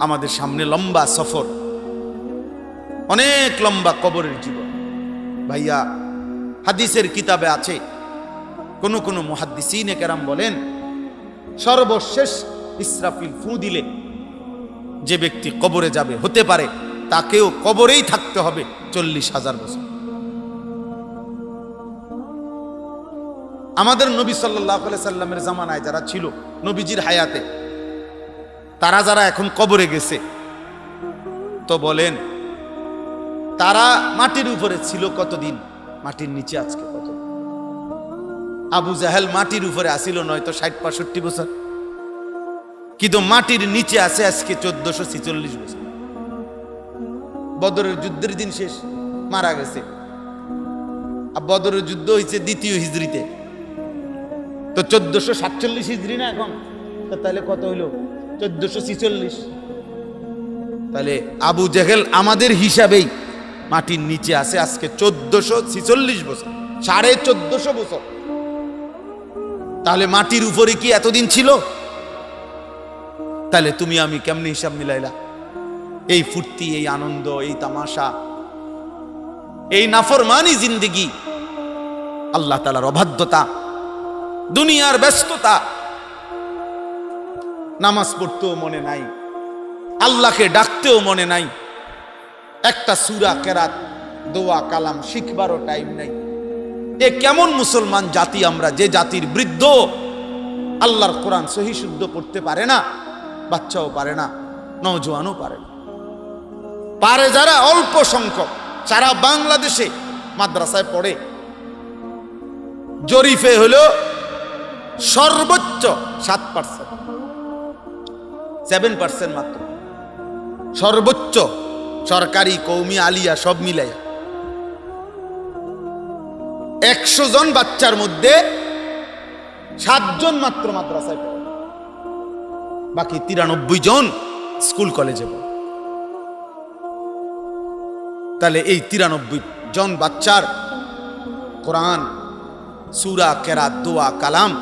আমাদের সামনে লম্বা সফর, অনেক লম্বা কবরের জীবন। ভাইয়া, হাদিসের কিতাবে আছে, কোন কোন মুহাদ্দিসিনে কেরাম বলেন, সর্বশেষ ইসরাফিল ফু দিলে যে ব্যক্তি কবরে যাবে, হতে পারে তাকেও কবরেই থাকতে হবে 40,000 বছর। আমাদের নবী সাল্লাল্লাহু আলাইহি সাল্লামের জামানায় যারা ছিল, নবীজির হায়াতে, তারা যারা এখন কবরে গেছে, তো বলেন তারা মাটির উপরে ছিল কতদিন, মাটির নিচে আজকে কত? আবু জাহেল মাটির উপরে আসিল নয়তো 60-65 বছর, কিন্তু মাটির নিচে আছে আজকে 1446 বছর। বদরের যুদ্ধের দিন শেষ, মারা গেছে। আর বদরের যুদ্ধ হয়েছে 2য় হিজরিতে, তো 1447 হিজরি না এখন, তাহলে কত হইল? 1446। তাহলে আবু জাহেল আমাদের হিসাবেই মাটির নিচে আছে আজকে 1446 বছর, 1450 বছর। তাহলে মাটির উপরে কি এতদিন ছিল? তাহলে তুমি আমি কেমনে হিসাব মিলাইলা? এই ফুর্তি, এই আনন্দ, এই তামাশা, এই নাফরমানি জিন্দেগি, আল্লাহ তাআলার অবাধ্যতা, দুনিয়ার ব্যস্ততা, নামাজ পড়তেও মনে নাই, আল্লাহকে ডাকতেও মনে নাই, একটা সূরা কেরাত, দোয়া কালাম শিখবারও টাইম নাই। এ কেমন মুসলমান জাতি আমরা, যে জাতির বৃদ্ধ আল্লাহর কোরআন সহি শুদ্ধ পড়তে পারে না, বাচ্চাও পারে না, নওজোয়ানও পারে না। পারে যারা অল্প সংখ্যক, সারা বাংলাদেশে মাদ্রাসায় পড়ে, জরিফে হলো সর্বোচ্চ 7%, 7% মাত্র, সর্বোচ্চ সরকারি, কওমি, আলিয়া সব মিলাইয়া 100 জন বাচ্চার মধ্যে 7 জন মাত্র মাদ্রাসায় পড়ে, বাকি 93 জন স্কুল কলেজে পড়ে। তাহলে এই 93 জন বাচ্চার কোরআন, সূরা, কেরাত, দোয়া, কালাম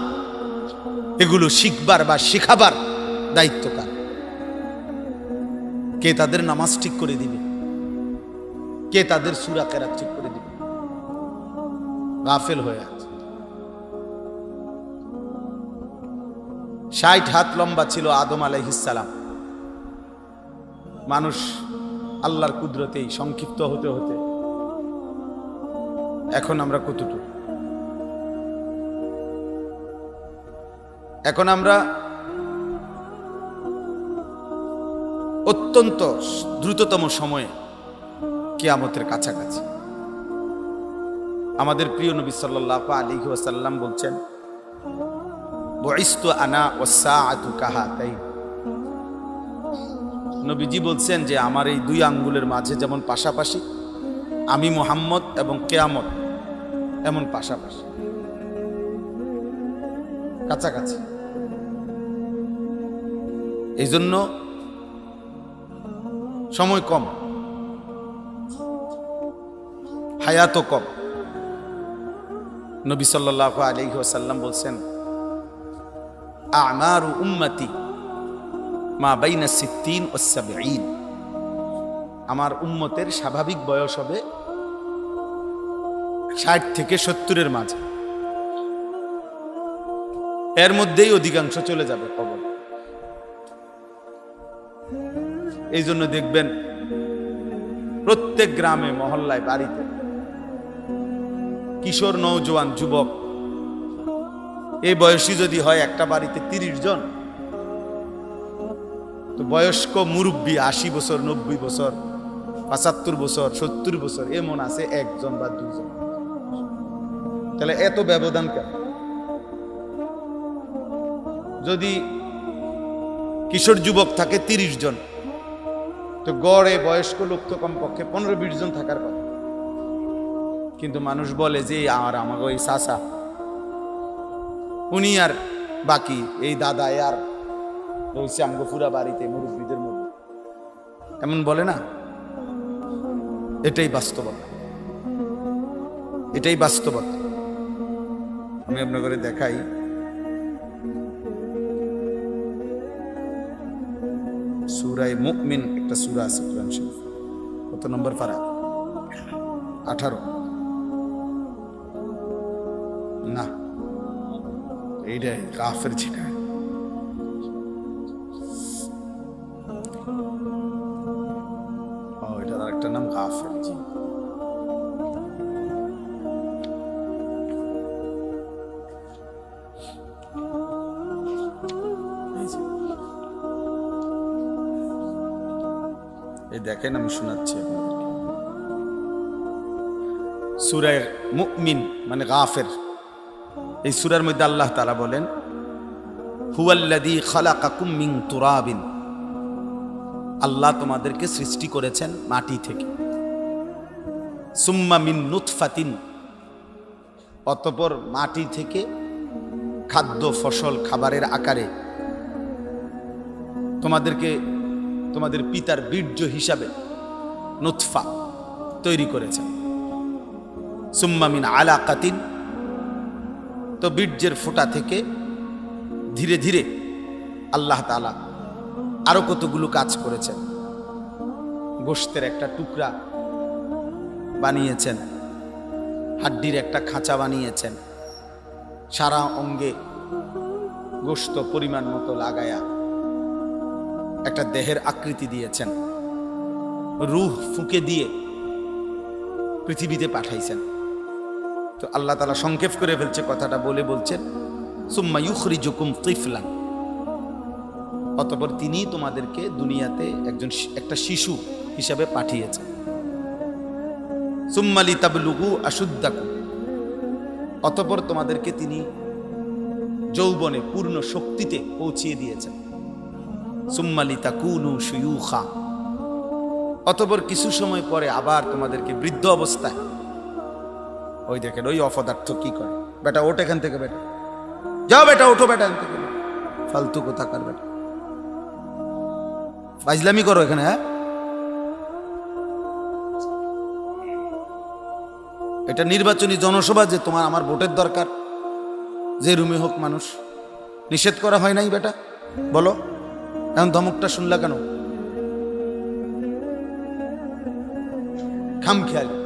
এগুলো শিখবার বা শেখাবার দায়িত্ব কার? কে তাদের নামাজ ঠিক করে দিবে? কে তাদের সূরা কেরাত ঠিক করে দিবে? গাফেল হয়ে আছে। 60 হাত লম্বা ছিল আদম আলাইহিস সালাম। মানুষ আল্লাহর কুদরতেই সংক্ষিপ্ত হতে হতে এখন আমরা কতটুকু? এখন আমরা অত্যন্ত দ্রুততম সময়ে কিয়ামতের কাছাকাছি। আমাদের প্রিয় নবী সাল্লাল্লাহু আলাইহি ওয়াসাল্লাম বলছেন, বুইসতু আনা ওয়াসসাআতু কাহাতাইন। নবীজি বলছেন যে আমার এই 2 আঙ্গুলের মাঝে যেমন পাশাপাশি, আমি মুহাম্মদ এবং কিয়ামত এমন পাশাপাশি, কাছাকাছি। এই জন্য সময় কম, হায়াতও কম। নবী সাল্লাল্লাহু আলাইহি ওয়াসাল্লাম বলছেন, আমারু উম্মতি মা বাইনা 60 ও 70। আমার উম্মতের স্বাভাবিক বয়স হবে 60 থেকে 70-এর মাঝে, এর মধ্যেই অধিকাংশ চলে যাবে কবর। এই জন্য দেখবেন প্রত্যেক গ্রামে, মহল্লায়, বাড়িতে কিশোর, নওজোয়ান, যুবক, এই বয়সী যদি হয় একটা বাড়িতে 30 জন, তো বয়স্ক মুরব্বী 80 বছর, 90 বছর, 75 বছর, 70 বছর এমন আছে 1 জন বা 2 জন। তাহলে এত ব্যবধান কেন? যদি কিশোর যুবক থাকে 30 জন, তো গড়ে বয়স্ক লোক তো কমপক্ষে 15-20 জন থাকার কথা। কিন্তু মানুষ বলে যে আর আমাকে ওই চাচা, উনি আর বাকি এই দাদা আর রয়েছে আমগো পুরা বাড়িতে মুরব্বীদের মধ্যে, এমন বলে না? এটাই বাস্তবতা, এটাই বাস্তবতা। আমি আপনাকে দেখাই, সূরা মুমিন একটা সূরা আছে কোরআন শরীফ, কত নম্বর পারা? 18 না, এইটাই কাফের যেটা। এটার আরেকটা নাম কাফের। জি, এই দেখেন আমি শোনাচ্ছি আপনাদেরকে। সূরা মুমিন মানে গাফির, এই সূরার মধ্যে আল্লাহ তাআলা বলেন হুয়াল্লাযী খালাকাকুম মিন তুরাবিন, আল্লাহ তোমাদেরকে সৃষ্টি করেছেন মাটি থেকে, সুম্মা মিন নুতফাতিন, অতঃপর মাটি থেকে খাদ্য ফসল খাবারের আকারে তোমাদেরকে তোমাদের পিতার বীর্য হিসাবে নুতফা তৈরি করেছেন, সুম্মা মিন আলাকাতিন, তো বীর্যের ফোঁটা থেকে ধীরে ধীরে আল্লাহ তাআলা আরো কতগুলো কাজ করেছেন। গোশতের একটা টুকরা বানিয়েছেন, হাড্ডির একটা খাঁচা বানিয়েছেন, সারা অঙ্গে গোশত পরিমাণ মতো লাগায়া একটা দেহের আকৃতি দিয়েছেন, রূহ ফুঁকে দিয়ে পৃথিবীতে পাঠাইছেন। তো আল্লাহ তাআলা সংক্ষেপ করে ফেলছে কথাটা, বলে বলছেন সুম্মা ইউখরিজুকুম তিফলান, অতঃপর তিনি তোমাদেরকে দুনিয়াতে একটা শিশু হিসাবে পাঠিয়েছেন। সুম্মা লিতাবলুগু আশুদ্দাকুম, অতঃপর তোমাদেরকে তিনি যৌবনে পূর্ণ শক্তিতে পৌঁছিয়ে দিয়েছেন। সুম্মা লিতাকুনু শুয়ুখা, অতঃপর কিছু সময় পরে আবার তোমাদেরকে বৃদ্ধ অবস্থায়, ওই দেখেন ওই অপদার্থ কি করে, বেটা ওঠ এখান থেকে, বেটা যাও, বেটা ওঠো, বেটা এখান থেকে, ফালতু কোথাকার বেটা, ফাজলামি করো এখানে। হ্যাঁ, এটা নির্বাচনী জনসভা যে তোমার আমার ভোটের দরকার, যে রুমে হোক মানুষ, নিষেধ করা হয় নাই বেটা, বলো এখন ধমকটা শুনলা কেন? খামখেয়ালি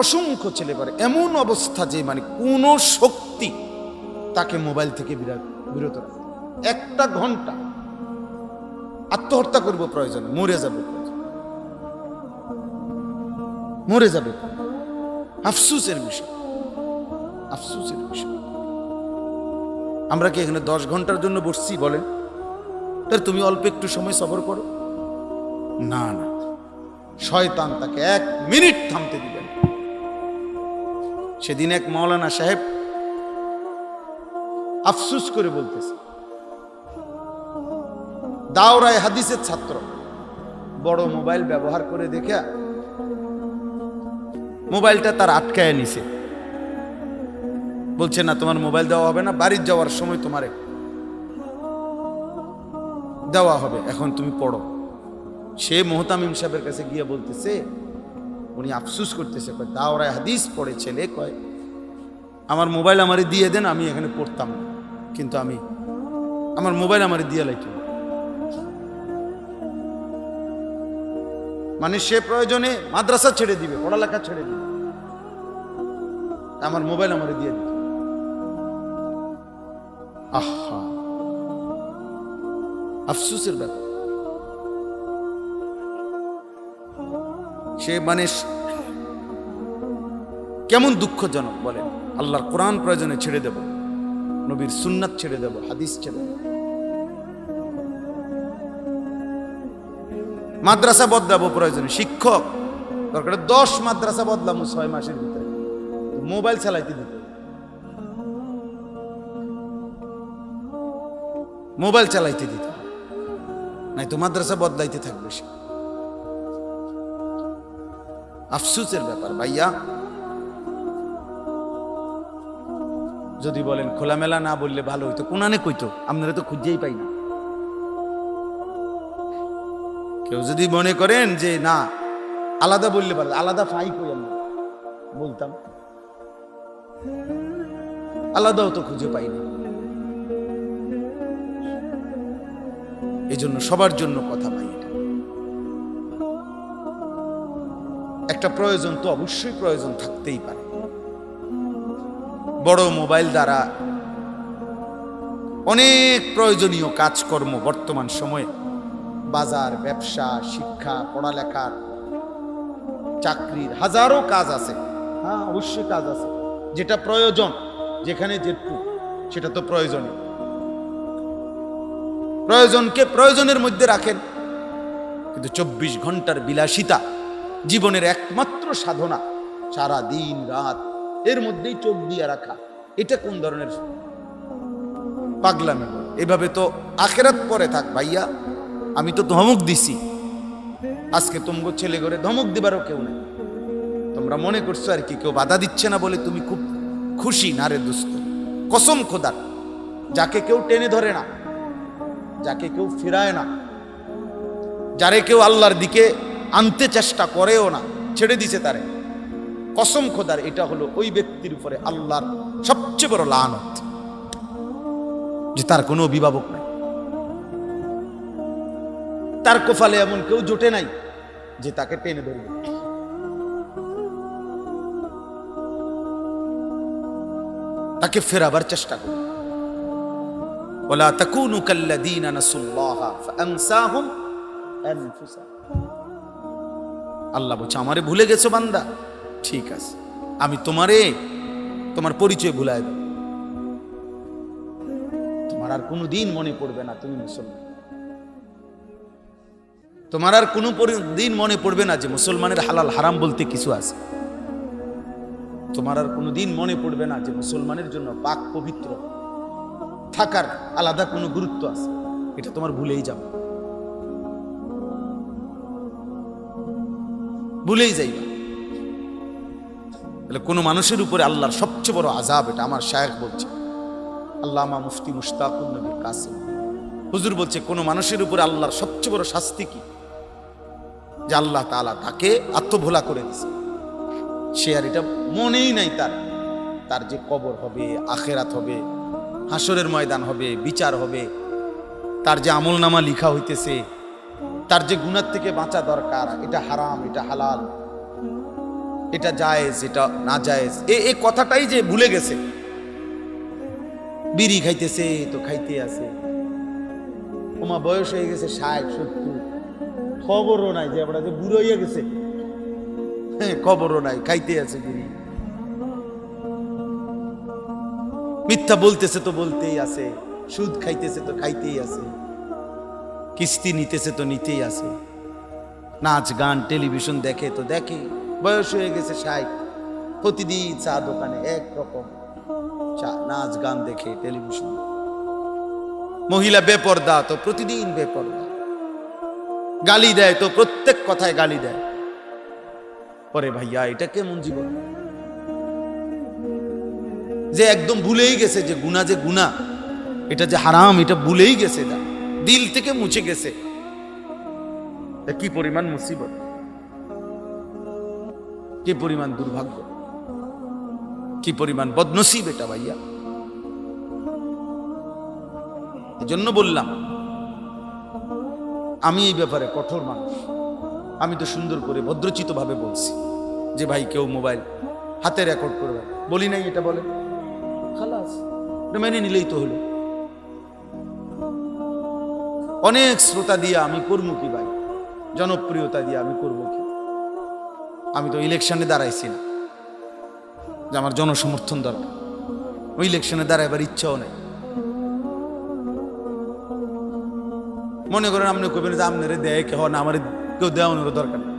অসংখ্য ছেলে পারে এমন অবস্থা যে মানে কোন শক্তি তাকে মোবাইল থেকে বিরত রাখে। একটা ঘন্টা আত্মহত্যা করবো প্রয়োজনে, মরে যাবে, মরে যাবে। আফসোসের বিষয়, আফসোসের বিষয়। আমরা কি এখানে 10 ঘন্টার জন্য বসছি বলেন? তার তুমি অল্প একটু সময় সফর করো না, না, শয়তান তাকে 1 মিনিট থামতে দিবেন। সেদিন এক মাওলানা সাহেব আফসোস করে বলতেছে, দাওরায়ে হাদিসের ছাত্র, বড় মোবাইল ব্যবহার করে দেখে মোবাইলটা তার আটকায় নিছে, বলছে না তোমার মোবাইল দেওয়া হবে না, বাড়ির যাওয়ার সময় তোমারে দেওয়া হবে, এখন তুমি পড়ো। সে মুহতামিম সাহেবের কাছে গিয়ে বলতেছে, উনি আফসোস করতেছে, কয় দাওরায়ে হাদিস পড়ে ছেলে, কয় আমার মোবাইল আমারে দিয়ে দেন, আমি এখানে পড়তাম না, কিন্তু আমি আমার মোবাইল আমারে দিয়ে লাইতো। মানে সে প্রয়োজনে মাদ্রাসা ছেড়ে দিবে, পড়ালেখা ছেড়ে দিবে, আমার মোবাইল আমারে দিয়ে দিত। আহা, আফসোসের ব্যাপার। সে মানে কেমন দুঃখজনক বলেন। আল্লাহর কোরআন প্রয়োজনে ছেড়ে দেব, নবীর সুন্নাত ছেড়ে দেব, হাদিস ছেড়ে দেব, মাদ্রাসা বদলাবো প্রয়োজনে, শিক্ষক দরকার 10 মাদ্রাসা বদলামো 6 মাসের ভিতরে, মোবাইল চালাইতে দিত, মোবাইল চালাইতে দিত, নাই তো মাদ্রাসা বদলাইতে থাকবে সে। আফসোসের ব্যাপার ভাইয়া। যদি বলেন খোলামেলা না বললে ভালো হইতো, কোনানে কইতো, আপনারা তো খুঁজেই পাই না। কেউ যদি মনে করেন যে না আলাদা বললে ভালো, আলাদা ফাই কই আমরা বলতাম, আলাদাও তো খুঁজে পাই না। এই জন্য সবার জন্য কথা ভাই, এটা একটা প্রয়োজন তো অবশ্যই প্রয়োজন থাকতেই পারে। বড় মোবাইল দ্বারা অনেক প্রয়োজনীয় কাজকর্ম বর্তমান সময়ে, বাজার, ব্যবসা, শিক্ষা, পড়ালেখার, চাকরির হাজারো কাজ আছে। হ্যাঁ, অবশ্যই কাজ আছে, যেটা প্রয়োজন, যেখানে যেটুকু সেটা তো প্রয়োজনীয়। প্রয়োজনকে প্রয়োজনের মধ্যে রাখেন, কিন্তু 24 ঘন্টার বিলাসিতা জীবনের একমাত্র সাধনা, সারা দিন রাত এর মধ্যেই চোখ দিয়ে রাখা, এটা কোন ধরনের পাগলামি? এভাবে তো আখেরাত পরে থাক ভাইয়া। আমি তো ধমক দিছি, আজকে তোমাকে ছেলে করে ধমক দিবারও কেউ নেই। তোমরা মনে করছো আর কি কেউ বাধা দিচ্ছে না বলে তুমি খুব খুশি? না রে দোস্ত, কসম খোদার, যাকে কেউ টেনে ধরে না, যাকে কেউ ফিরায় না, যারে কেউ আল্লাহর দিকে আনতে চেষ্টা করেও না, ছেড়ে দিছে তারে, কসম খোদার এটা হলো ওই ব্যক্তির উপরে আল্লাহর সবচেয়ে বড় লানত, যে তার কোনো অভিভাবক নাই, তার কপালে এমন কেউ জোটে নাই যে তাকে টেনে ধরবে। তাকে ফেরাবার চেষ্টা করো। ওয়ালা তাকুনু কাল্লাযীনা নাসুল্লাহা ফাআনসাহুম আনফুসাহুম। আল্লাহ বলছে আমারে ভুলে গেছো বান্দা, ঠিক আছে, আমি তোমার পরিচয় ভুলায় দেব, তোমার আর কোনোদিন মনে পড়বে না তুমি মুসলমান, তোমার আর কোনো দিন মনে পড়বে না যে মুসলমানের হালাল হারাম বলতে কিছু আছে, তোমার আর কোনোদিন মনে পড়বে না যে মুসলমানের জন্য পাক পবিত্র থাকার আলাদা কোনো গুরুত্ব আছে, এটা তোমার ভুলেই যাবে, ভুলেই যাইবা। তাহলে কোনো মানুষের উপরে আল্লাহর সবচেয়ে বড় আযাব, এটা আমার শায়েখ বলছে, আল্লামা মুফতি মুশতাকুর নবী কাসিম হুজুর বলছে, কোনো মানুষের উপরে আল্লাহর সবচেয়ে বড় শাস্তি কি? যে আল্লাহ তাআলা তাকে আত্মভোলা করে দিয়েছে, সে আর এটা মনেই নাই তার যে কবর হবে, আখেরাত হবে, হাসরের ময়দান হবে, বিচার হবে, তার যে আমলনামা লিখা হইতেছে, তার যে গুনাহ থেকে বাঁচা দরকার, এটা হারাম, এটা হালাল, এটা জায়েজ, এটা না জায়েজ, এই কথাটাই যে ভুলে গেছে। বিড়ি খাইতেছে তো খাইতে আছে, ওমা বয়স হয়ে গেছে 60-70, খবরও নাই যে আমরা যে বুড়ো হইয়া গেছে, খবরও নাই, খাইতে আছে বিড়ি। মিথ্যা বলতেছে তো বলতেই আছে, সুদ খাইতেছে তো খাইতেই আছে, কিস্তি নিতেছে তো নিতেই আছে, নাচ গান টেলিভিশন দেখে তো দেখে, বয়স হয়ে গেছে 60, প্রতিদিন চা দোকানে একরকম চা, নাচ গান দেখে, টেলিভিশন। মহিলা বেপর্দা তো প্রতিদিন বেপর্দা, গালি দেয় তো প্রত্যেক কথায় গালি দেয়। পরে ভাইয়া এটা কেমন জীবন? যে একদম ভুলেই গেছে যে গুনাহ, যে গুনাহ, এটা যে হারাম, এটা ভুলেই গেছে, দিল থেকে মুছে গেছে। কি পরিমাণ মুসিবত, কি পরিমাণ দুর্ভাগ্য, কি পরিমাণ বদনসিব এটা ভাইয়া। এজন্য বললাম আমি এই ব্যাপারে কঠোর মানুষ। আমি তো সুন্দর করে ভদ্রচিত ভাবে বলছি যে ভাই কেউ মোবাইল হাতে রেকর্ড করবে, বলি নাই এটা বলে, খালাস, এটা মেনে নিলেই তো হলো। অনেক শ্রোতা দিয়ে আমি করবো কি ভাই, জনপ্রিয়তা দিয়ে আমি করবো কি? আমি তো ইলেকশনে দাঁড়াইছি না যে আমার জনসমর্থন দরকার, ওই ইলেকশনে দাঁড়াইবার ইচ্ছাও নেই। মনে করেন আপনি কবেন যে আপনারে দেয় কেউ না, আমার কেউ দেওয়ানোর দরকার নেই।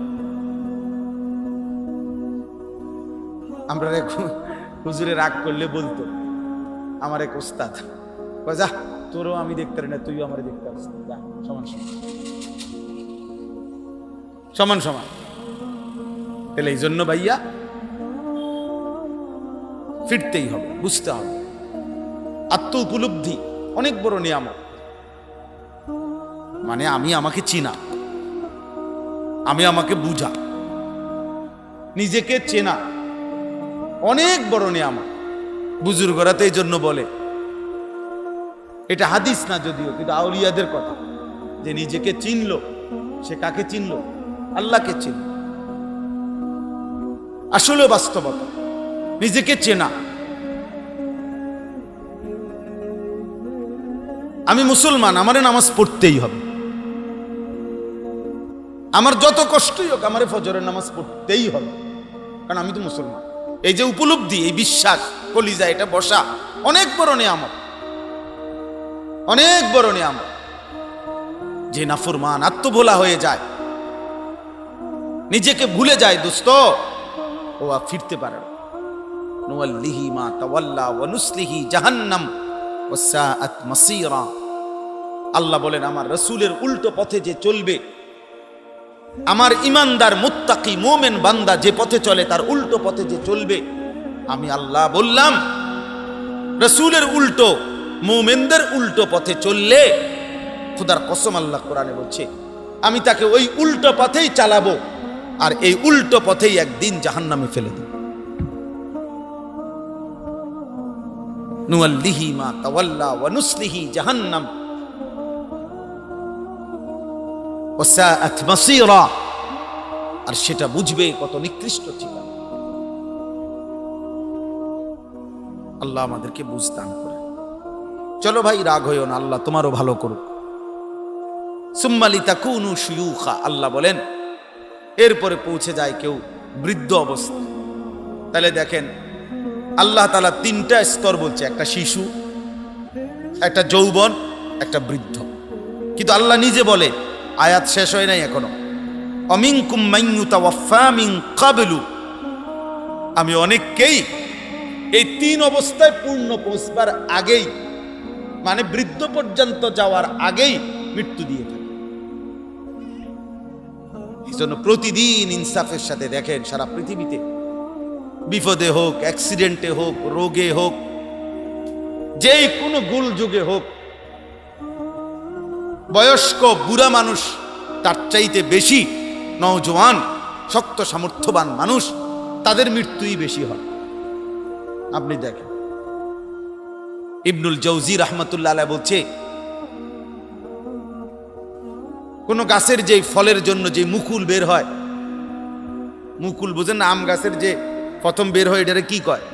আমরা হুজুরে রাগ করলে বলতো আমার এক ওস্তাদ, যা তোরও আমি দেখতে পারি না, তুইও আমার দেখতে পারিস না, যা সমান সমান সমান। তাহলে এই জন্য ভাইয়া ফিরতেই হবে, বুঝতে হবে আত্ম উপলব্ধি অনেক বড় নিয়ামত। মানে আমি আমাকে চিনা, আমি আমাকে বুঝা, নিজেকে চেনা অনেক বড় নিয়ামত। বুজুর্গরা তো এই জন্য বলে, এটা হাদিস না যদিও, কিন্তু আউলিয়াদের কথা, যে নিজেকে চিনল, সে কাকে চিনল? আল্লাহকে চিনল। আসলে বাস্তবতা নিজেকে চেনা। আমি মুসলমান, আমারে নামাজ পড়তেই হবে, আমার যত কষ্টই হোক আমারে ফজরের নামাজ পড়তেই হবে, কারণ আমি তো মুসলমান। এই যে উপলব্ধি, এই বিশ্বাস কলিজা এটা বসা অনেক বড় নিয়ামত, অনেক বড় নিয়ামত। যে নাফরমান আত্মভোলা হয়ে যায়, নিজেকে ভুলে যায় দোস্ত, ও আর ফিরতে পারে না। নুওয়াল্লিহি মা তাওয়াল্লা ওয়া নুসলিহি জাহান্নাম ওয়া সাআত মাসীরা। আল্লাহ বলেন আমার রাসূলের উল্টো পথে যে চলবে, আমার ইমানদার মুত্তাকি মুমিন বান্দা যে পথে চলে তার উল্টো পথে যে চলবে, আমি আল্লাহ বললাম রাসূলের উল্টো মুমিনদের উল্টো পথে চললে, খোদার কসম আল্লাহ কোরআনে বলছে আমি তাকে ওই উল্টো পথেই চালাবো, আর এই উল্টো পথেই একদিন জাহান্নামে ফেলে দেব। নুওয়াল্লিহি মা তাওয়াল্লা ওয়া নুসলিহি জাহান্নাম ওয়া সাআত মাসীরা। আর সেটা বুঝবে কত নিকৃষ্ট ঠিকানা। আল্লাহ আমাদেরকে বুঝদান করে। চলো ভাই, রাগ হইও না, আল্লাহ তোমারও ভালো করুক। সুম্মা লিতাকুনু শুয়ুখা, আল্লাহ বলেন এরপরে পৌঁছে যায় কেউ বৃদ্ধ অবস্থা। তাহলে দেখেন আল্লাহ তাআলা তিনটা স্তর বলছে, একটা শিশু, একটা যৌবন, একটা বৃদ্ধ। কিন্তু আল্লাহ নিজে বলে, আয়াত শেষ হয় নাই এখনো, অমিনকুম মান ইউতাওয়াফা মিন ক্বাবলু, আমি অনেককেই এই তিন অবস্থায় পূর্ণ পৌঁছবার আগেই, মানে বৃদ্ধ পর্যন্ত যাওয়ার আগেই মৃত্যু দিয়ে থাকি। এই জন্য প্রতিদিন ইনসাফের সাথে দেখেন সারা পৃথিবীতে বিপদে হোক, অ্যাক্সিডেন্টে হোক, রোগে হোক, যেই কোনো গোল যুগে হোক, বয়স্ক বুড়া মানুষ তার চাইতে বেশি নওজোয়ান শক্ত সামর্থ্যবান মানুষ, তাদের মৃত্যুই বেশি হয়। আপনি দেখেন ইবনুল জাওজি রাহমাতুল্লাহ আলাইহি বলছে, কোন গাছের যে ফলের জন্য যে মুকুল বের হয়, মুকুল বুঝেন না, আম গাছের যে প্রথম বের হয় এটারে কি কয়?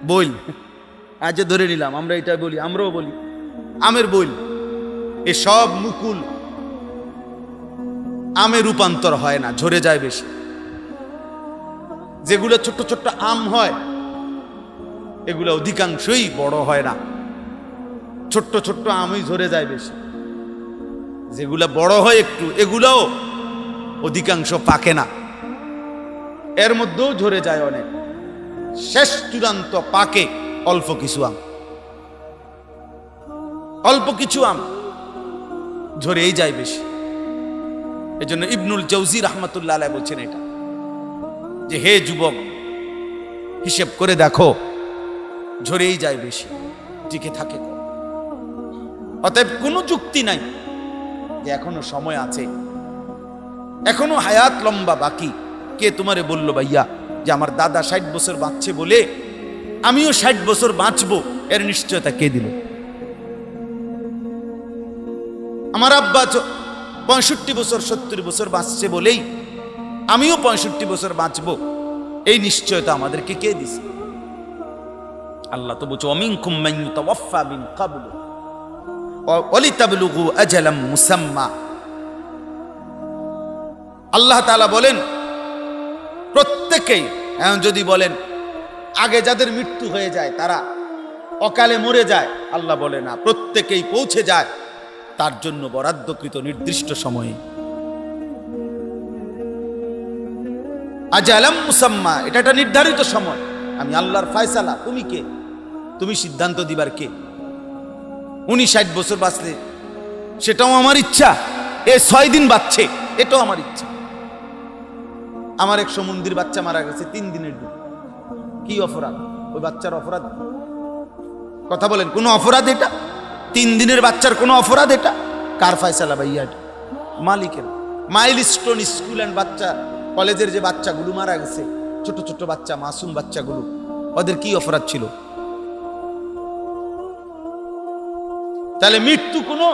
বইল। আজ ধরে নিলাম আমরা এটা বলি, আমরাও বলি আমের বইল। এ সব মুকুল আমে রূপান্তর হয় না, ঝরে যায় বেশি। যেগুলো ছোট্ট ছোট্ট আম হয় এগুলো অধিকাংশই বড় হয় না, ছোট্ট ছোট্ট আমই ঝরে যায় বেশি। যেগুলা বড় হয় একটু, এগুলোও অধিকাংশ পাকে না, এর মধ্যেও ঝরে যায় অনেক। শেষ চূড়ান্ত পাকে অল্প কিছু আম, অল্প কিছু আম ঝরেই যায় বেশি। এই জন্য ইবনুল জাওজি রাহমাতুল্লাহ আলাইহি বলছেন এটা, যে হে যুবক, হিসেব করে দেখো, ঝরেই যায় বেশি, টিকে থাকে কম। অতএব কোনো যুক্তি নাই যে এখনো সময় আছে, এখনো হায়াত লম্বা বাকি। কে তোমারে বললো ভাইয়া যে আমার দাদা 60 বছর বাঁচছে বলে আমিও 60 বছর বাঁচবো? এর নিশ্চয়তা কে দিল? আমার আব্বা 65 বছর 70 বছর বাঁচছে বলেই আমিও 65 বছর বাঁচবো, এই নিশ্চয়তা আমাদেরকে কে দিছে? আল্লাহ তো বলছে অমিনকুম মান ইউতাওয়াফা মিন ক্বাবলু ওয়া লিতাবলুগু আজালাম মুসাম্মা। আল্লাহ তাআলা বলেন প্রত্যেকেই, এখন যদি বলেন আগে যাদের মৃত্যু হয়ে যায় তারা অকালে মরে যায়, আল্লাহ বলে না, প্রত্যেকেই পৌঁছে যায় তার জন্য বরাদ্দকৃত নির্দিষ্ট সময়ে। আজালাম মুসাম্মা, এটা একটা নির্ধারিত সময়। আমি আল্লাহর ফয়সালা, তুমি কে? তুমি সিদ্ধান্ত দিবার কে? উনি 60 বছর বাঁচলে সেটাও আমার ইচ্ছা, এ 6 দিন বাঁচছে এটাও আমার ইচ্ছা। আমার এক সমুন্দির বাচ্চা মারা গেছে 3 দিনের দিন। কি অপরাধ? ওই বাচ্চার অপরাধ? কথা বলেন, কোনো অপরাধ এটা? 3 দিনের বাচ্চার কোনো অপরাধ এটা? কার ফয়সালা ভাইয়া? এটা মালিকের। মাইলস্টোন স্কুল অ্যান্ড বাচ্চা কলেজের যে বাচ্চাগুলো মারা গেছে, ছোট ছোট বাচ্চা, মাসুম বাচ্চাগুলো, ওদের কি অপরাধ ছিল? তাহলে মৃত্যু কোনো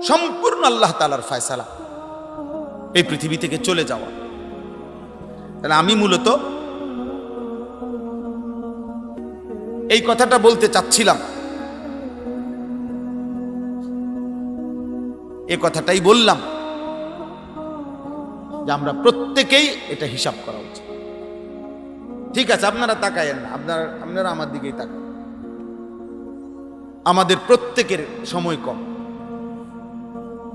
সম্পূর্ণ আল্লাহ তাআলার ফয়সালা এই পৃথিবী থেকে চলে যাওয়া। তাহলে আমি মূলত এই কথাটা বলতে চাচ্ছিলাম, এই কথাটাই বললাম যে আমরা প্রত্যেকেই এটা হিসাব করা উচিত। ঠিক আছে, আপনারা তাকায়েন না, আপনারা আমার দিকেই তাকান। আমাদের প্রত্যেকের সময় কম,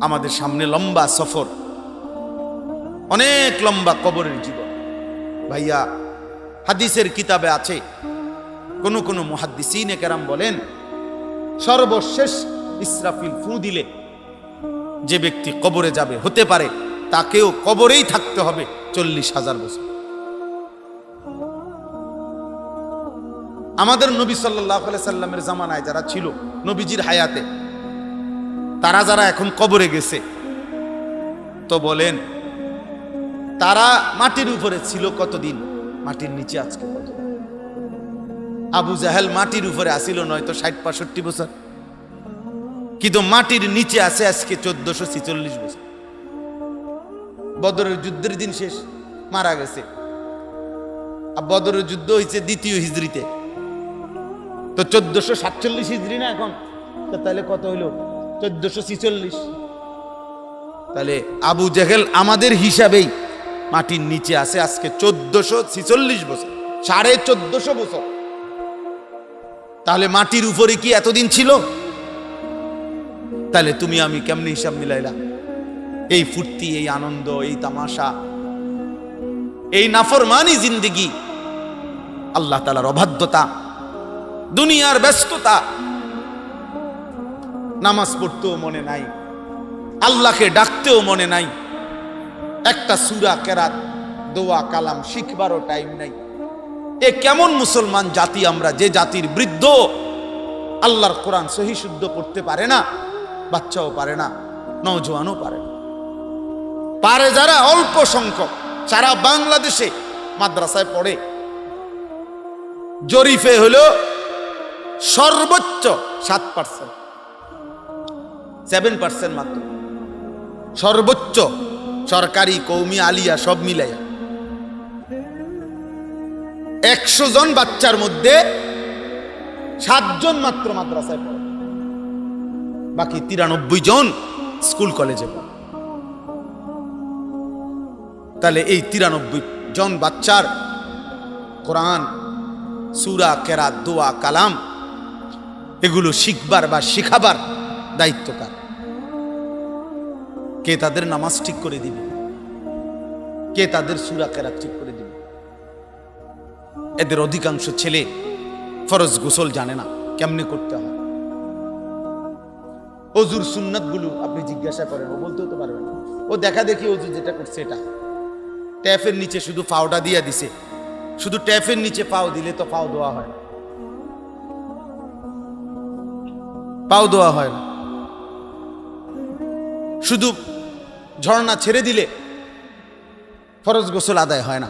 আমাদের সামনে লম্বা সফর, অনেক লম্বা কবরের জীবন। ভাইয়া, হাদিসের কিতাবে আছে, কোন কোন মুহাদ্দিসিনে কেরাম বলেন, সর্বশেষ ইসরাফিল ফু দিলে যে ব্যক্তি কবরে যাবে, হতে পারে তাকেও কবরেই থাকতে হবে 40,000 বছর। আমাদের নবী সাল্লাল্লাহু আলাইহি সাল্লামের জামানায় যারা ছিল, নবীজির হায়াতে, তারা যারা এখন কবরে গেছে, তো বলেন তারা মাটির উপরে ছিল কতদিন, মাটির নিচে আজকে কত? আবু জাহেল মাটির উপরে আসিল নয়তো 60-65 বছর, কিন্তু মাটির নিচে আছে আজকে 1446 বছর। বদরের যুদ্ধের দিন শেষ, মারা গেছে। আর বদরের যুদ্ধ হয়েছে 2য় হিজরিতে, তো 1447 হিজরি না এখন, তো তাহলে কত হইল? 1446। তাহলে আবু জাহেল আমাদের হিসাবেই মাটির নিচে আছে আজকে 1446 বছর, 1450 বছর। তাহলে মাটির উপরে কি এতদিন ছিল? তাহলে তুমি আমি কেমনে হিসাব মিলাইলাম? এই ফুর্তি, এই আনন্দ, এই তামাশা, এই নাফরমানি জিন্দেগি, আল্লাহ তাআলার অবাধ্যতা, দুনিয়ার ব্যস্ততা, নামাজ পড়তেও মনে নাই, আল্লাহকে ডাকতেও মনে নাই, একটা সূরা কেরাত, দোয়া কালাম শিখবারও টাইম নাই। এ কেমন মুসলমান জাতি আমরা, যে জাতির বৃদ্ধ আল্লাহর কোরআন সহি শুদ্ধ পড়তে পারে না, বাচ্চাও পারে না, নওজোয়ানও পারে না। পারে যারা অল্প সংখ্যক, সারা বাংলাদেশে মাদ্রাসায় পড়ে, জরিফে হলো সর্বোচ্চ 7%, 7% মাত্র, সর্বোচ্চ সরকারি, কওমি, আলিয়া সব মিলাইয়া 100 জন বাচ্চার মধ্যে 7 জন মাত্র মাদ্রাসায় পড়ে, বাকি 93 জন স্কুল কলেজে পড়ে। তাহলে এই 93 জন বাচ্চার কোরআন, সূরা, কেরাত, দোয়া, কালাম এগুলো শিখবার বা শিখাবার দায়িত্ব কার? কে তাদের নামাজ ঠিক করে দিবে? কে তাদের সূরা কেরাত ঠিক করে দিবে? এদের অধিকাংশ ছেলে ফরজ গোসল জানে না, কেমনে করতে হয়। অজুর সুন্নাত গুলো আপনি জিজ্ঞাসা করেন, ও বলতেও তো পারবে না। ও দেখা দেখি অজু যেটা করছে, এটা ট্যাপের নিচে শুধু পাওটা দিয়া দিছে, শুধু ট্যাপের নিচে পাও দিলে তো পাও ধোয়া হয় না, পাও ধোয়া হয় না। শুধু ঝর্ণা ছেড়ে দিলে ফরজ গোসল আদায় হয় না।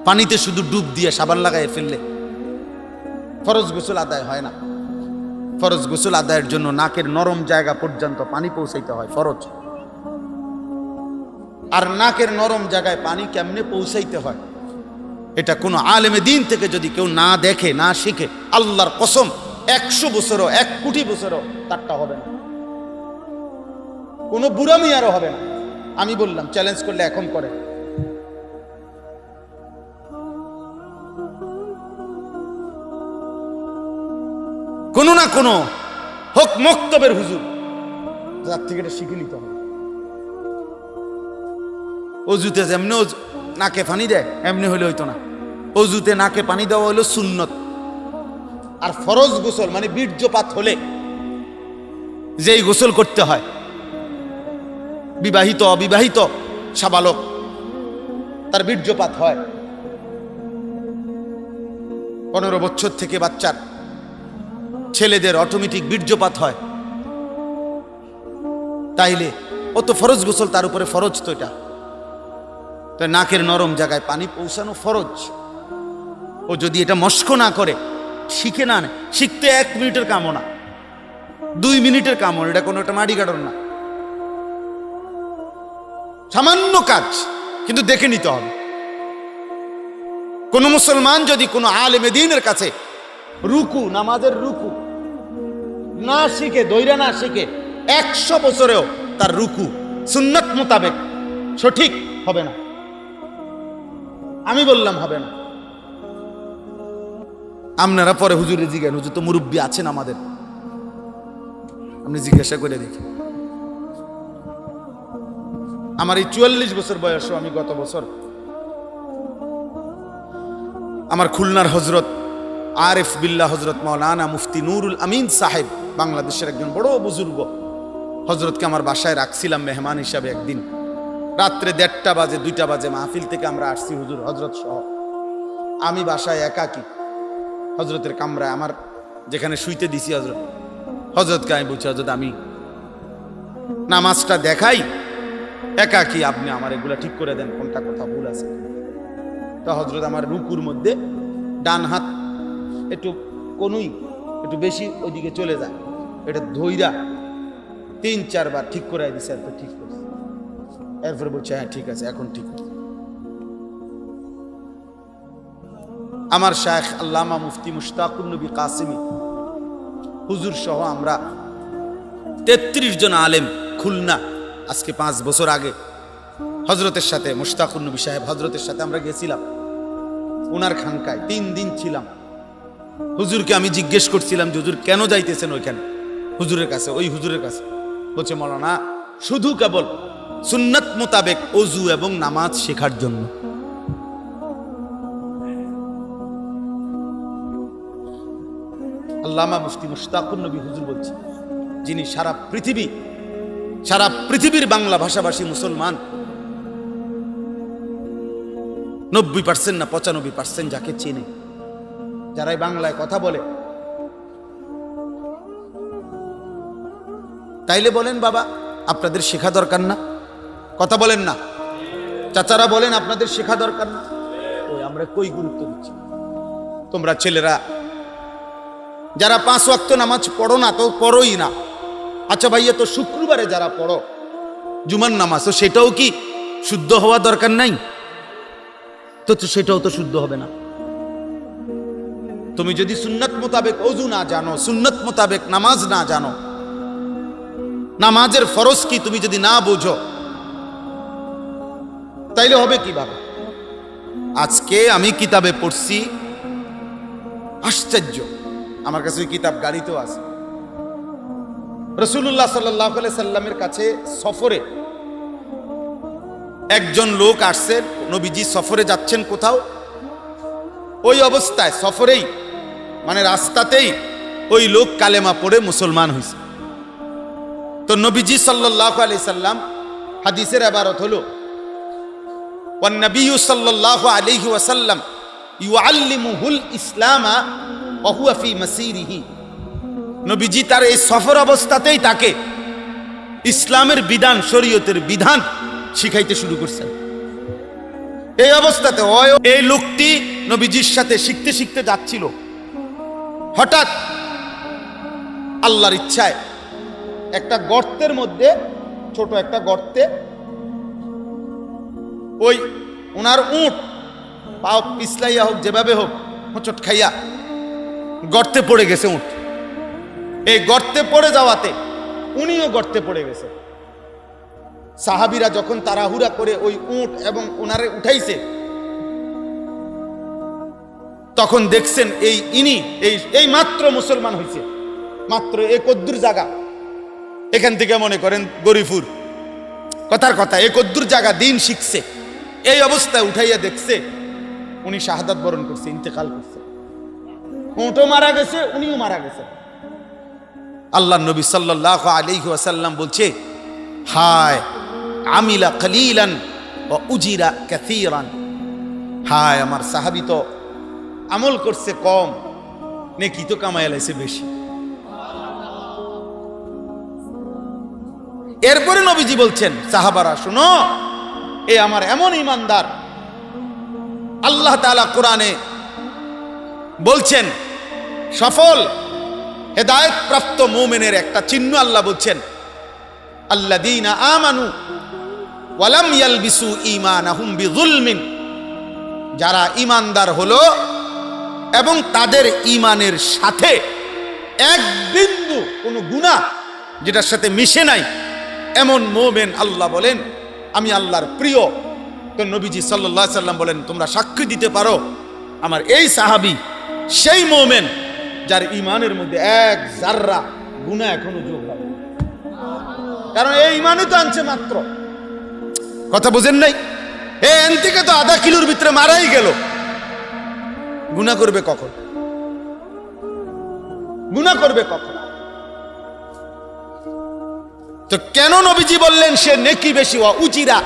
পানিতে শুধু ডুব দিয়ে সাবান লাগায় ফেললে ফরজ গোসল আদায় হয় না। ফরজ গোসল আদায়ের জন্য নাকের নরম জায়গা পর্যন্ত পানি পৌঁছাইতে হয়, ফরজ। আর নাকের নরম জায়গায় পানি কেমনে পৌঁছাইতে হয়, এটা কোনো আলেমে দিন থেকে যদি কেউ না দেখে, না শিখে, আল্লাহর কসম 100 বছরও 1 কোটি বছরও তারটা হবে না, কোনো বুড়া মিয়ারও হবে না। আমি বললাম, চ্যালেঞ্জ করলে এখন করে। কোনো না কোনো হোক মক্তবের হুজুর, যার থেকে এটা শিখে নিতে হবে। অজুতে যেমনি নাকে পানি দেয়, এমনি হইলে হইতো না। অজুতে নাকে পানি দেওয়া হলো সুন্নত। আর ফরজ গোসল মানে বীর্যপাত হলে যেই গোসল করতে হয়, বিবাহিত অবিবাহিত সাবালক তার বীর্যপাত হয়, 15 বছর থেকে বাচ্চার ছেলেদের অটোমেটিক বীর্যপাত হয়। তাইলে ও তো ফরজ গোসল, তার উপরে ফরজ তো এটা। তো নাকের নরম জায়গায় পানি পৌঁছানো ফরজ। ও যদি এটা মস্ক না করে, শিখে না নেয়, শিখতে 1 মিনিটের কামও না, 2 মিনিটের কামও, এটা কোনো একটা মাটি কাটন না। সামান্য কাজ, কিন্তু দেখে নিতে হবে। কোন মুসলমান যদি কোনো আলেমে দ্বীনের কাছে রুকু, নামাজের রুকু না শিখে, দৈরা না শিখে, 100 বছরেও তার রুকু সুন্নাত মোতাবেক সঠিক হবে না। আমি বললাম হবে না। আপনারা পরে হুজুরে জিজ্ঞাসা, হুজুর তো মুরব্বী আছেন আমাদের, আপনি জিজ্ঞাসা করে দেখি। আমার এই 44 বছর বয়সও আমি গত বছর আমার খুলনার হজরত আরিফ বিল্লাহ হজরত মাওলানা মুফতি নুরুল আমিন সাহেব, বাংলাদেশের একজন বড় বুজুর্গ, হজরতকে আমার বাসায় রাখছিলাম মেহমান হিসাবে। একদিন রাত্রে 1:30 বাজে 2টা বাজে মাহফিল থেকে আমরা আসছি হুজুর হজরত সহ। আমি বাসায় একাকি হজরতের কামরায়, আমার যেখানে শুইতে দিছি হজরতকে আমি বলছি, হজরত আমি নামাজটা দেখাই একাকি, আপনি আমার এগুলা ঠিক করে দেন, কোনটা কথা ভুল আছে। তো হজরত আমার রুকুর মধ্যে ডান হাত একটু কোনই একটু বেশি ওইদিকে চলে যায়, এটা ধইরা 3-4 বার ঠিক করে দিছে। এরপর ঠিক করছে, এরপরে বলছে হ্যাঁ ঠিক আছে, এখন ঠিক আছে। আমার শায়েখ আল্লামা মুফতি মুশতাকুন নবী কাসিমি হুজুর সহ আমরা 33 জন আলেম খুলনা, আজকে 5 বছর আগে হজরতের সাথে, মুশতাকুন নবী সাহেব হজরতের সাথে আমরা গেছিলাম উনার খানকায়, 3 দিন ছিলাম। হুজুরকে আমি জিজ্ঞেস করছিলাম যে হুজুর কেন যাইতেছেন ওইখানে হুজুরের কাছে, ওই হুজুরের কাছে? বলছে মাওলানা শুধু কেবল সুন্নাত মোতাবেক ওযু এবং নামাজ শেখার জন্য। আল্লামা মুফতি মুশতাকুন নবী হুজুর বলছে, যিনি সারা পৃথিবীর বাংলা ভাষাভাষী মুসলমান 90% না 95% যাকে চেনে, যারাই বাংলায় কথা বলে, তাইলে বলেন বাবা আপনাদের শেখা দরকার না? কথা বলেন না চাচারা, বলেন আপনাদের শেখা দরকার না? ওই আমরা কই গুরুত্ব দিচ্ছি? তোমরা ছেলেরা যারা 5 ওয়াক্ত নামাজ পড়ো না, তো পড়োই না। আচ্ছা ভাইয়া, তো শুক্রবারে যারা পড়ো জুমার নামাজ, তো সেটাও কি শুদ্ধ হওয়া দরকার নাই? তো সেটাও তো শুদ্ধ হবে না। তুমি যদি সুন্নাত মোতাবেক ওযু না জানো, সুন্নাত মোতাবেক নামাজ না জানো, নামাজের ফরজ কি তুমি যদি না বুঝো, তাইলে হবে কিভাবে? আজকে আমি কিতাবে পড়ছি, আশ্চর্য, আমার কাছে ওই কিতাব গাড়িতেও আছে। রাসূলুল্লাহ সাল্লাল্লাহু আলাইহি সাল্লামের কাছে সফরে একজন লোক আসছে, নবীজি সফরে যাচ্ছেন কোথাও, ওই অবস্থায় সফরেই মানে রাস্তাতেই ওই লোক কালেমা পড়ে মুসলমান হয়েছে। তো নবীজি সাল্লাল্লাহু আলাইহি সাল্লাম, হাদিসের ইবারত হলো ওয়ান নবিয়্যু সাল্লাল্লাহু আলাইহি ওয়াসাল্লাম ইউআল্লিমুহুল ইসলামা ওয়া হুয়া ফি মাসিরিহি, নবীজি তার এই সফর অবস্থাতেই তাকে ইসলামের বিধান, শরীয়তের বিধান শিখাইতে শুরু করছেন। এই অবস্থাতে এই লোকটি নবীজির সাথে শিখতে শিখতে যাচ্ছিল, হঠাৎ আল্লাহর ইচ্ছায় একটা গর্তের মধ্যে, ছোট একটা গর্তে, ওই ওনার উট পাও পিছলাইয়া হোক যেভাবে হোক হোঁচট খাইয়া গর্তে পড়ে গেছে উট। এই গর্তে পড়ে যাওয়াতে উনিও গর্তে পড়ে গেছে। সাহাবীরা যখন তাড়াহুড়া করে ওই উট এবং ওনারে উঠাইছে, তখন দেখছেন এই মাত্র মুসলমান হয়েছে, মাত্র এই কদ্দুর জায়গা, এখান থেকে মনে করেন গরিপুর, কথার কথা এই কদ্দুর জায়গা দিন শিখছে। এই অবস্থায় উঠাইয়া দেখছে উনি শাহাদাত বরণ করছে, ইন্তেকাল করছে। উটও মারা গেছে, উনিও মারা গেছে। আল্লাহ নবী সাল্লাল্লাহু আলাইহি ওয়াসাল্লাম বলছে, হায় আমিলা কলিলান ওয়া উজিরা কাসীরান, হায় আমার সাহাবী তো আমল করছে কম, নেকি তো কামায় লাইছে বেশি। এরপরে নবীজি বলছেন, সাহাবারা শুনো, এ আমার এমন ইমানদার, আল্লাহ তাআলা কোরআনে বলছেন সফল হেদায়েত প্রাপ্ত মুমিনের একটা চিহ্ন আল্লাহ বলছেন, আল্লাযীনা আমানু ওয়ালাম ইয়ালবিসু ঈমানাহুম বিযুলমিন, যারা ঈমানদার হলো এবং তাদের ঈমানের সাথে এক বিন্দু কোনো গুনাহ যেটার সাথে মিশে নাই, এমন মুমিন আল্লাহ বলেন আমি আল্লাহর প্রিয়। তো নবীজি সাল্লাল্লাহু আলাইহি সাল্লাম বলেন তোমরা সাক্ষী দিতে পারো আমার এই সাহাবী সেই মুমিন যার ঈমানের মধ্যে এক জাররা গুনাহ এখনো যোগ হয়, কারণ এই ঈমানই তো আনছে মাত্র। কথা বুঝেন নাই? এন থেকে তো আধা কিলোর ভিতরে মারাই গেল, গুনাহ করবে কখন? গুনাহ করবে কখন? তো কেন নবীজি বললেন সে নেকি বেশি, ওয়া উজিরা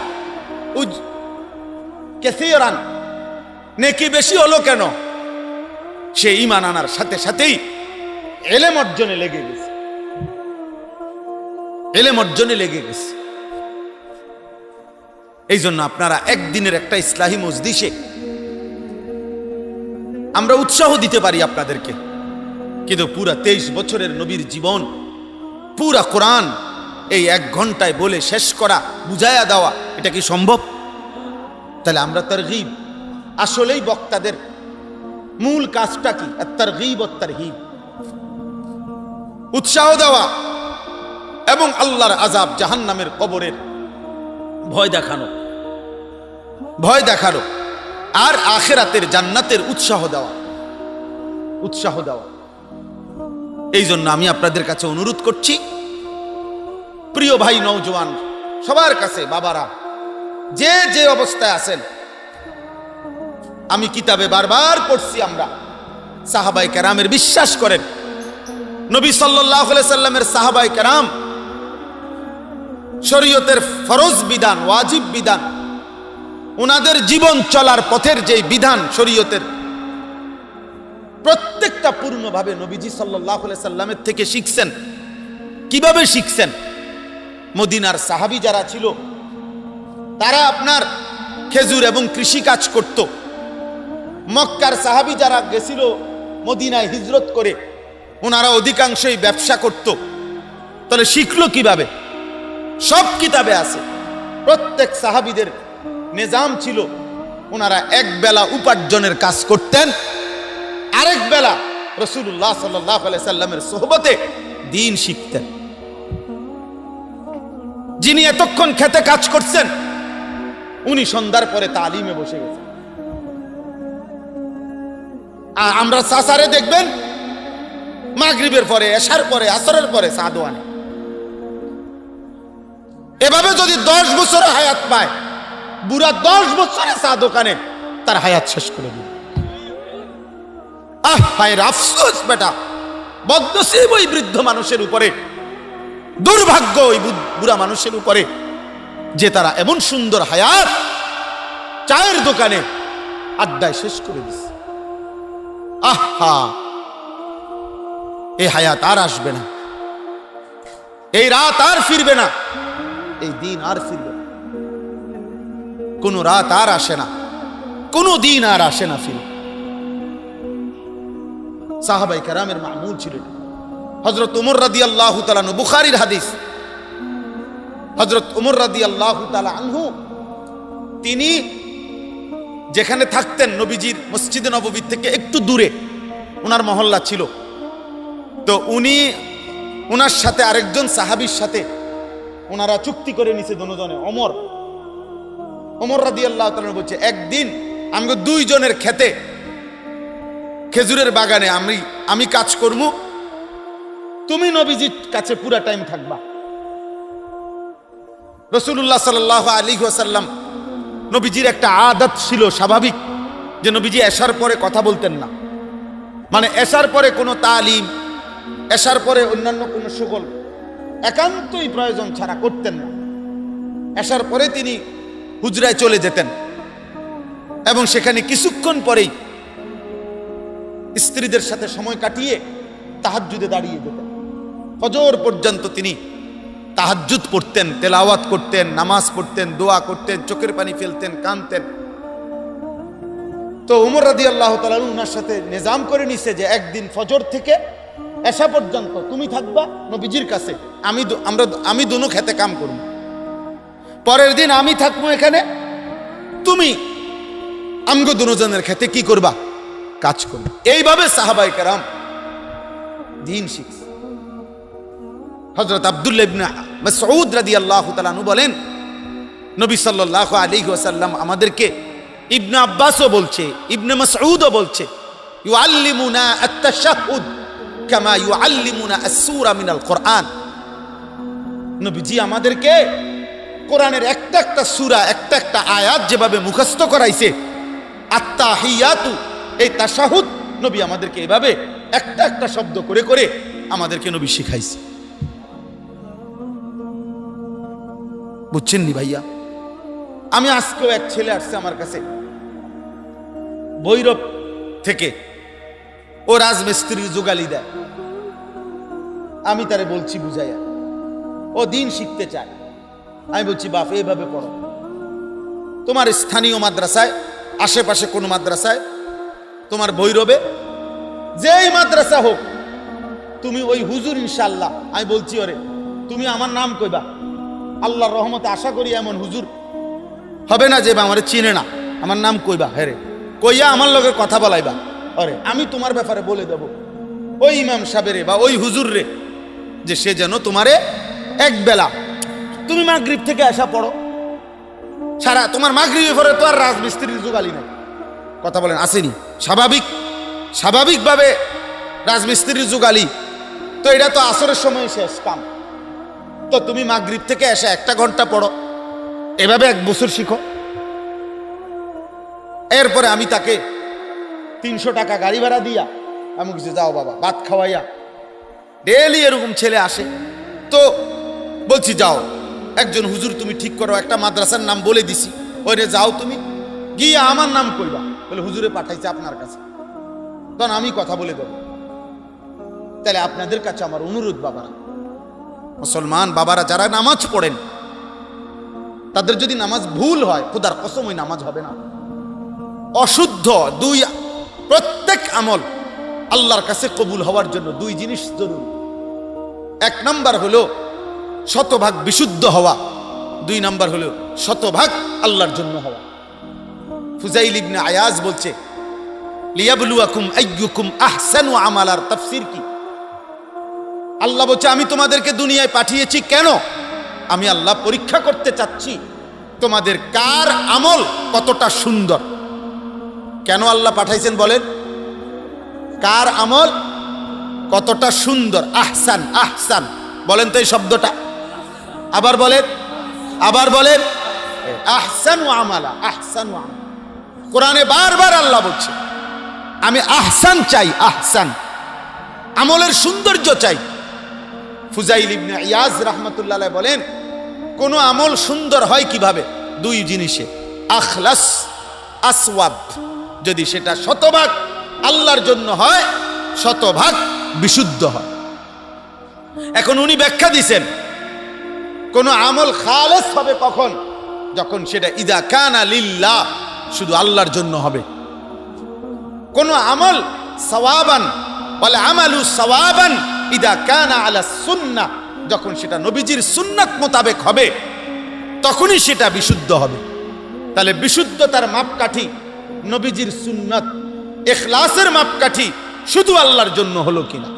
কাসীরান, নেকি বেশি হলো কেন? সে ঈমান আনার সাথে সাথেই ইলম অর্জনে লেগে গেছে, ইলম অর্জনে লেগে গেছে। এই জন্য আপনারা একদিনের একটা ইসলাহি মজলিসে আমরা উৎসাহ দিতে পারি আপনাদেরকে, কিন্তু পুরা 23 বছরের নবীর জীবন, পুরা কোরআন এই 1 ঘন্টায় বলে শেষ করা, বুঝায়া দেওয়া, এটা কি সম্ভব? তাহলে আমরা তারগীব, আসলেই বক্তাদের মূল কাজটা কি? তারগীব ও তারহিব, উৎসাহ দেওয়া এবং আল্লাহর আযাব, জাহান্নামের কবরের ভয় দেখানো, ভয় দেখানো, আর আখিরাতের জান্নাতের উৎসাহ দেওয়া, উৎসাহ দেওয়া। এই জন্য আমি আপনাদের কাছে অনুরোধ করছি, প্রিয় ভাই নওজোয়ান সবার কাছে, বাবারা যে যে অবস্থায় আছেন, আমি কিতাবে বারবার পড়ছি, আমরা সাহাবায়ে কেরামের বিশ্বাস করেন, নবী সাল্লাল্লাহু আলাইহি সাল্লামের সাহাবায়ে কেরাম শরীয়তের ফরজ বিধান, ওয়াজিব বিধান, ওনাদের জীবন চলার পথের যে বিধান শরীয়তের, প্রত্যেকটা পূর্ণভাবে নবীজি সাল্লাল্লাহু আলাইহি সাল্লামের থেকে শিখছেন। কিভাবে শিখছেন? মদিনার সাহাবী যারা ছিল তারা আপনার খেজুর এবং কৃষি কাজ করত। মক্কার সাহাবী যারা গেছিল মদিনায় হিজরত করে, ওনারা অধিকাংশই ব্যবসা করত। তাহলে শিখলো কিভাবে? সব কিতাবে আছে। প্রত্যেক সাহাবীদের নিজাম ছিল, ওনারা এক বেলা উপার্জনের কাজ করতেন, আরেক বেলা রাসূলুল্লাহ সাল্লাল্লাহু আলাইহি সাল্লামের সোহবতে দ্বীন শিখতেন। যিনি এতক্ষণ খেতে কাজ করছেন, উনি সন্ধ্যার পরে তালিমে বসে গেছেন। আর আমরা সাসারে দেখবেন মাগরিবের পরে, এশার পরে, আসরের পরে চা দোয়ানে। এভাবে যদি 10 বছর হায়াত পায়, বুড়া 10 বছরে চা দোকানে তার হায়াত শেষ করে দিবে। হায় আফসোস বেটা, বদনসিব ওই বৃদ্ধ মানুষের উপরে, দুর্ভাগ্য ওই বুড়া মানুষের উপরে যে তারা এমন সুন্দর হায়াত চায়ের দোকানে আড্ডায় শেষ করে দিছে। আহা, এই হায়াত আর আসবে না, এই রাত আর ফিরবে না, এই দিন আর ফিরবে না। কোন রাত আর আসে না, কোন দিন আর আসে না ফিরে। সাহাবায়ে কেরামের মামুল ছিল। হযরত ওমর রাদিয়াল্লাহু তাআলা আনহু, বুখারীর হাদিস, হযরত ওমর রাদিয়াল্লাহু তাআলা আনহু তিনি যেখানে থাকতেন নবীজির মসজিদে নববী থেকে একটু দূরে ওনার মহল্লা ছিল। তো উনি ওনার সাথে আরেকজন সাহাবীর সাথে ওনারা চুক্তি করে নিছে দুজনে। ওমর রাদিয়াল্লাহু তাআলা বলছে, একদিন আমাকে 2 জনের খেতে খেজুরের বাগানে আমি কাজ করব, তুমি নবীজির কাছে পুরা টাইম থাকবা। রাসূলুল্লাহ সাল্লাল্লাহু আলাইহি ওয়াসাল্লাম, নবীজির একটা আদত ছিল স্বাভাবিক, যে নবীজি এশার পরে কথা বলতেন না। মানে এশার পরে কোনো তালিম, এশার পরে অন্যান্য কোনো সুগল একান্তই প্রয়োজন ছাড়া করতেন না। এশার পরে তিনি হুজরায় চলে যেতেন এবং সেখানে কিছুক্ষণ পরেই স্ত্রীদের সাথে সময় কাটিয়ে তাহাজ্জুদে দাঁড়িয়ে যেতেন। ফজর পর্যন্ত তিনি তাহাজ্জুদ পড়তেন, তেলাওয়াত করতেন, নামাজ পড়তেন, দোয়া করতেন, চোখের পানি ফেলতেন, কাঁদতেন। তো ওমর রাদিয়াল্লাহু তাআলা ওনার সাথে নিজাম করে নিছে যে একদিন ফজর থেকে এশা পর্যন্ত তুমি থাকবা নবীজির কাছে, আমি দুনো খেতে কাম করব। পরের দিন আমি থাকবো এখানে, তুমি আমগো দুজনের ক্ষেত্রে কি করবা? কাজ করবে। এইভাবে সাহাবায়ে কেরাম দ্বীন শিখছে। হযরত আব্দুল্লাহ ইবনে মাসউদ রাদিয়াল্লাহু তাআলা আনহু বলেন, নবী সাল্লাল্লাহু আলাইহি ওয়াসাল্লাম আমাদেরকে, ইবনে আব্বাসও বলছে, ইবনে মাসউদও বলছে, ইউআল্লিমুনা আত-তাশাহুদ কামা ইউআল্লিমুনা আস-সূরা মিনাল কুরআন। নবীজি আমাদেরকে কোরআনের একটা একটা সূরা, একটা একটা আয়াত যেভাবে মুখস্থ করাইছে, আত-তাহিয়াতু, এই তাশাহুদ নবী আমাদেরকে এভাবে একটা একটা শব্দ করে করে আমাদেরকে নবী শিখাইছে। বুঝছেন নি ভাইয়া? আমি আজকেও এক ছেলে আসছে আমার কাছে ভৈরব থেকে, ও রাজমিস্ত্রির জোগালি দেয়। আমি তারে বলছি বুঝাইয়া, ও দিন শিখতে চায়। আমি বলছি বাপ এইভাবে পড়ো, তোমার স্থানীয় মাদ্রাসায়, আশেপাশে কোন মাদ্রাসায়, তোমার ভৈরবে যেই মাদ্রাসা হোক, তুমি ওই হুজুর ইনশাআল্লাহ, আমি বলছি ওরে তুমি আমার নাম কইবা, আল্লাহর রহমতে আশা করি এমন হুজুর হবে না যে আমার চিনে না, আমার নাম কইবা, হ্যাঁ রে কইয়া আমার লগের কথা বলাইবা, আরে আমি তোমার ব্যাপারে বলে দেব ওই ইমাম সাহেবেরে বা ওই হুজুর রে, যে সে যেন তোমারে এক বেলা, তুমি মাগরিব থেকে আসা পড়ো, সারা তোমার মাগরিবের পরে তো আর রাজমিস্ত্রির জোগালি নাই। কথা বলেন আসেনি? স্বাভাবিকভাবে রাজমিস্ত্রির জোগালি তো এটা তো আসরের সময় শেষ কাম, তো তুমি মাগরিব থেকে এসে 1 ঘন্টা পড়ো, এভাবে 1 বছর শিখো। এরপরে আমি তাকে 300 টাকা গাড়ি ভাড়া দিয়া আমি কিছু যাও বাবা ভাত খাওয়াইয়া, ডেইলি এরকম ছেলে আসে, তো বলছি যাও একজন হুজুর তুমি ঠিক করো, একটা মাদ্রাসার নাম বলে দিছি, ওইরে যাও তুমি গিয়ে আমার নাম কইবা, বলে হুজুরে পাঠাইছে আপনার কাছে, তখন আমি কথা বলে দেব। তাহলে আপনাদের কাছে আমার অনুরোধ, বাবারা, মুসলমান বাবারা যারা নামাজ পড়েন, তাদের যদি নামাজ ভুল হয়, খোদার কসম ওই নামাজ হবে না, অশুদ্ধ। প্রত্যেক আমল আল্লাহর কাছে কবুল হওয়ার জন্য 2 জিনিস জরুরি। 1 নাম্বার হলো শতভাগ বিশুদ্ধ হওয়া, 2 নাম্বার হলো শতভাগ আল্লাহর জন্য হওয়া। ফুজাইল ইবনে আয়াজ বলছে, লিয়াবলুয়াকুম আইয়ুকুম আহসানু আমালার তাফসীর কি? আল্লাহ বলছে আমি তোমাদেরকে দুনিয়ায় পাঠিয়েছি কেন? আমি আল্লাহ পরীক্ষা করতে চাচ্ছি তোমাদের কার আমল কতটা সুন্দর। কেন আল্লাহ পাঠাইছেন বলেন? কার আমল কতটা সুন্দর। আহসান, আহসান বলেন তো এই শব্দটা, আবার বলেন, আবার বলেন, আহসানু আমালা, আহসানু আমালা। কোরআনে বারবার আল্লাহ বলছে আমি আহসান চাই, আহসান আমলের সৌন্দর্য চাই। ফুজাইল ইবনে ইয়াজ রাহমাতুল্লাহ আলাইহি বলেন কোন আমল সুন্দর হয় কিভাবে? 2 জিনিসে, আখলাস, আসওয়াব, যদি সেটা শতভাগ আল্লাহর জন্য হয়, শতভাগ বিশুদ্ধ হয়। এখন উনি ব্যাখ্যা দিয়েছেন কোন আমল খালেস হবে কখন? যখন সেটা ইদা কানা লিল্লাহ, শুধু আল্লাহর জন্য হবে। কোন আমল সওয়াবান ওয়াল আমালু সওয়াবান ইদা কানা আলা সুন্নাহ, যখন সেটা নবীজির সুন্নাত মোতাবেক হবে তখনই সেটা বিশুদ্ধ হবে। তাহলে বিশুদ্ধতার মাপকাঠি নবীজির সুন্নাত, ইখলাসের মাপকাঠি শুধু আল্লাহর জন্য হলো কিনা।